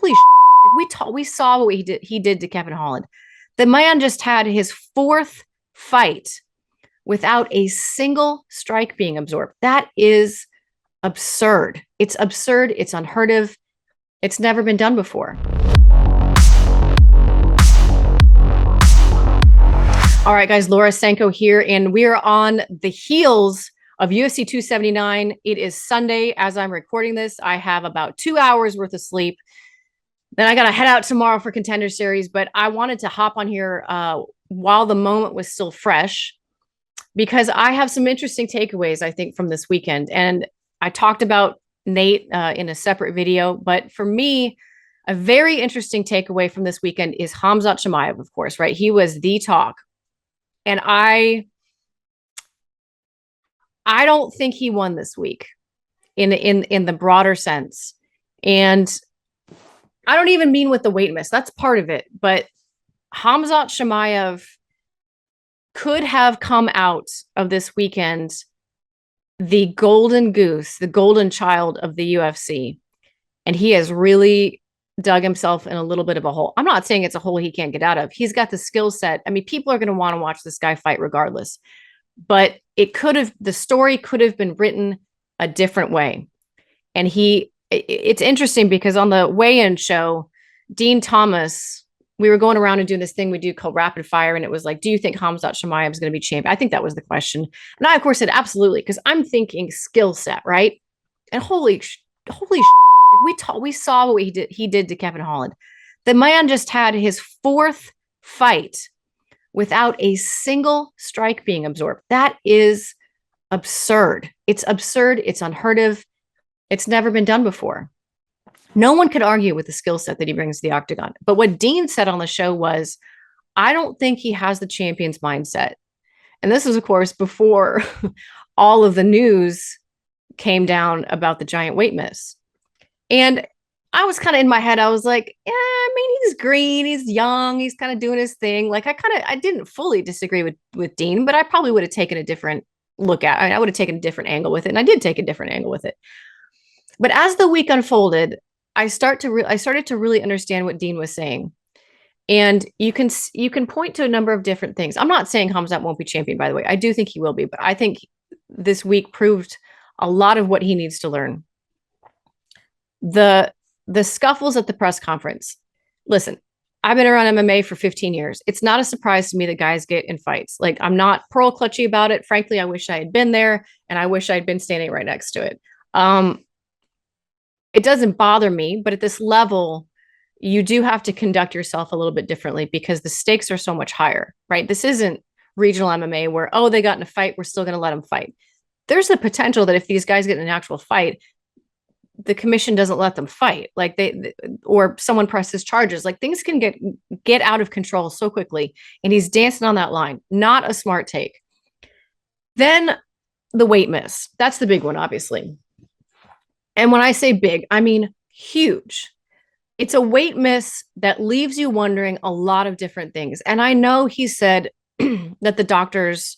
holy we saw what he did to Kevin Holland. The man just had his fourth fight without a single strike being absorbed. That is absurd. It's absurd. It's unheard of. It's never been done before. All right, guys, LauraSanko here, and we are on the heels of UFC 279. It is Sunday as I'm recording this. I have about 2 hours worth of sleep. Then I got to head out tomorrow for Contender Series, but I wanted to hop on here while the moment was still fresh because I have some interesting takeaways, I think, from this weekend. And I talked about Nate in a separate video, but for me, a very interesting takeaway from this weekend is Khamzat Chimaev, of course, right? He was the talk. And I don't think he won this week in the broader sense. And I don't even mean with the weight miss. That's part of it. But Khamzat Chimaev could have come out of this weekend the golden goose, the golden child of the UFC. And he has really dug himself in a little bit of a hole. I'm not saying it's a hole he can't get out of. He's got the skill set. I mean, people are going to want to watch this guy fight regardless. But the story could have been written a different way. And it's interesting because on the weigh-in show, Dean Thomas, we were going around and doing this thing we do called rapid fire. And it was like, do you think Khamzat Chimaev is going to be champion? I think that was the question. And I, of course, said absolutely, because I'm thinking skill set, right? And holy we saw what he did to Kevin Holland. The man just had his fourth fight without a single strike being absorbed. That is absurd. It's absurd. It's unheard of. It's never been done before. No one could argue with the skill set that he brings to the octagon. But what Dean said on the show was, I don't think he has the champion's mindset. And this was, of course, before all of the news came down about the giant weight miss. And I was kind of in my head, I was like, yeah, I mean, he's green, he's young, he's kind of doing his thing. Like I didn't fully disagree with Dean, but I probably would have taken a different look at it. I would have taken a different angle with it. And I did take a different angle with it. But as the week unfolded, I started to really understand what Dean was saying. And you can point to a number of different things. I'm not saying Khamzat won't be champion, by the way. I do think he will be, but I think this week proved a lot of what he needs to learn. The scuffles at the press conference. Listen, I've been around MMA for 15 years. It's not a surprise to me that guys get in fights. Like, I'm not pearl clutchy about it. Frankly, I wish I had been there, and I wish I'd been standing right next to it. It doesn't bother me, but at this level, you do have to conduct yourself a little bit differently because the stakes are so much higher, right? This isn't regional MMA where, oh, they got in a fight, we're still going to let them fight. There's the potential that if these guys get in an actual fight, the commission doesn't let them fight, like or someone presses charges. Like, things can get out of control so quickly. And he's dancing on that line. Not a smart take. Then the weight miss. That's the big one, obviously. And when I say big, I mean huge. It's a weight miss that leaves you wondering a lot of different things. And I know he said that the doctors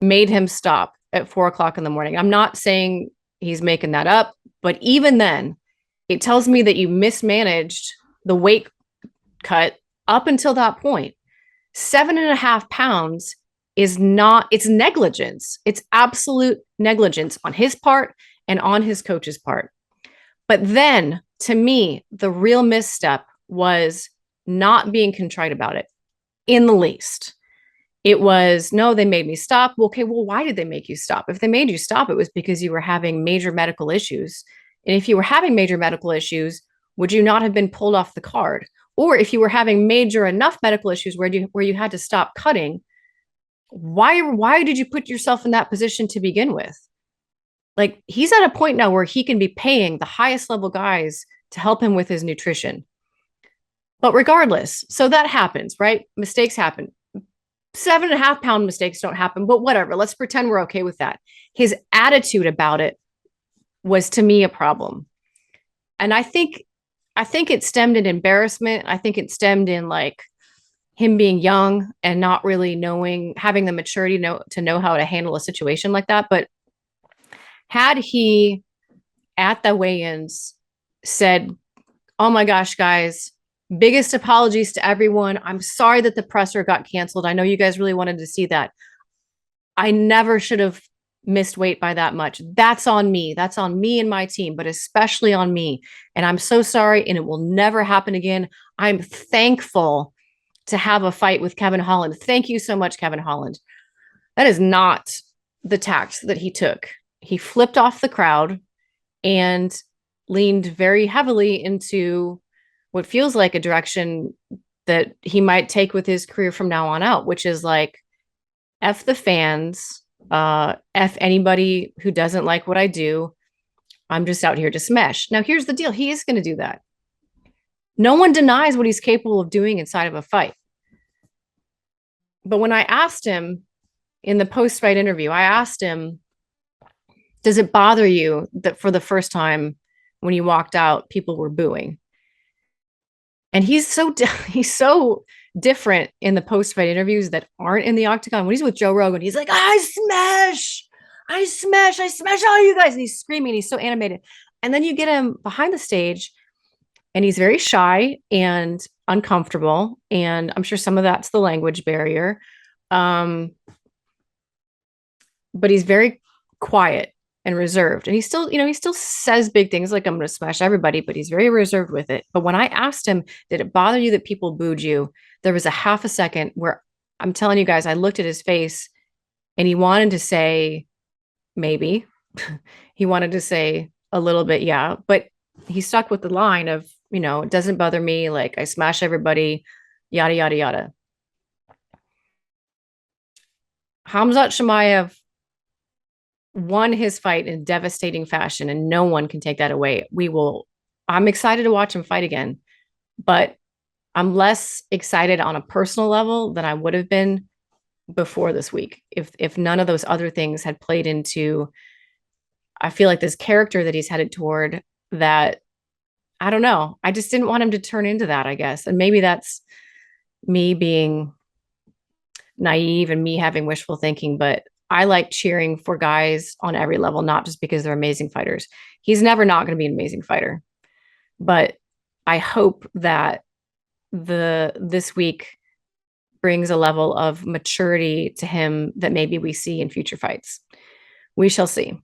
made him stop at 4:00 in the morning. I'm not saying he's making that up, but even then, it tells me that you mismanaged the weight cut up until that point. 7.5 pounds is not, it's negligence. It's absolute negligence on his part and on his coach's part. But then, to me, the real misstep was not being contrite about it in the least. It was, no, they made me stop. Okay, well, why did they make you stop? If they made you stop, it was because you were having major medical issues. And if you were having major medical issues, would you not have been pulled off the card? Or if you were having major enough medical issues where you had to stop cutting, why did you put yourself in that position to begin with? Like, he's at a point now where he can be paying the highest level guys to help him with his nutrition. But regardless, so that happens, right? Mistakes happen. 7.5 pound mistakes don't happen, but whatever. Let's pretend we're okay with that. His attitude about it was, to me, a problem. And I think it stemmed in embarrassment. I think it stemmed in like him being young and not really having the maturity to know how to handle a situation like that. But had he at the weigh-ins said, Oh my gosh, guys. Biggest apologies to everyone. I'm sorry that the presser got canceled. I know you guys really wanted to see that. I never should have missed weight by that much. That's on me. That's on me and my team, but especially on me. And I'm so sorry, and it will never happen again. I'm thankful to have a fight with Kevin Holland. Thank you so much, Kevin Holland. That is not the tact that he took. He flipped off the crowd and leaned very heavily into what feels like a direction that he might take with his career from now on out, which is like, F the fans, F anybody who doesn't like what I do. I'm just out here to smash. Now, here's the deal. He is going to do that. No one denies what he's capable of doing inside of a fight. But when I asked him in the post-fight interview, I asked him, does it bother you that for the first time when you walked out, people were booing? And he's so different in the post-fight interviews that aren't in the octagon. When he's with Joe Rogan, he's like, I smash all you guys. And he's screaming. He's so animated. And then you get him behind the stage and he's very shy and uncomfortable. And I'm sure some of that's the language barrier. But he's very quiet and reserved. And he still says big things like, I'm going to smash everybody, but he's very reserved with it. But when I asked him, did it bother you that people booed you? There was a half a second where I'm telling you guys, I looked at his face and he wanted to say, maybe. He wanted to say a little bit, yeah. But he stuck with the line of, it doesn't bother me. Like, I smash everybody, yada, yada, yada. Khamzat Chimaev won his fight in devastating fashion, and no one can take that away. I'm excited to watch him fight again, but I'm less excited on a personal level than I would have been before this week. If none of those other things had played into, I feel like this character that he's headed toward, that, I don't know. I just didn't want him to turn into that, I guess. And maybe that's me being naive and me having wishful thinking, but I like cheering for guys on every level, not just because they're amazing fighters. He's never not going to be an amazing fighter, but I hope that this week brings a level of maturity to him that maybe we see in future fights. We shall see.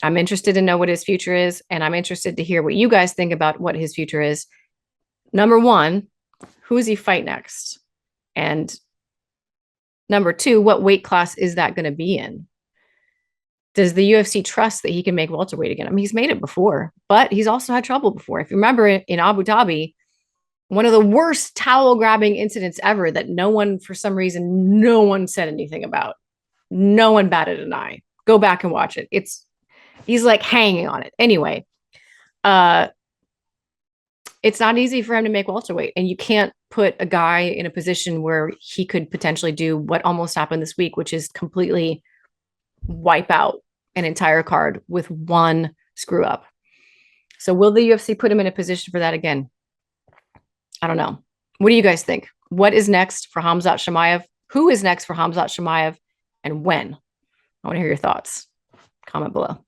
I'm interested to know what his future is, and I'm interested to hear what you guys think about what his future is. Number one, who does he fight next? And number two, what weight class is that going to be in? Does the UFC trust that he can make welterweight again? I mean, he's made it before, but he's also had trouble before. If you remember in Abu Dhabi, one of the worst towel grabbing incidents ever that for some reason, no one said anything about. No one batted an eye. Go back and watch it. He's like hanging on it. Anyway, it's not easy for him to make welterweight, and you can't put a guy in a position where he could potentially do what almost happened this week, which is completely wipe out an entire card with one screw up. So will the UFC put him in a position for that again? I don't know. What do you guys think? What is next for Khamzat Chimaev? Who is next for Khamzat Chimaev, and when? I want to hear your thoughts. Comment below.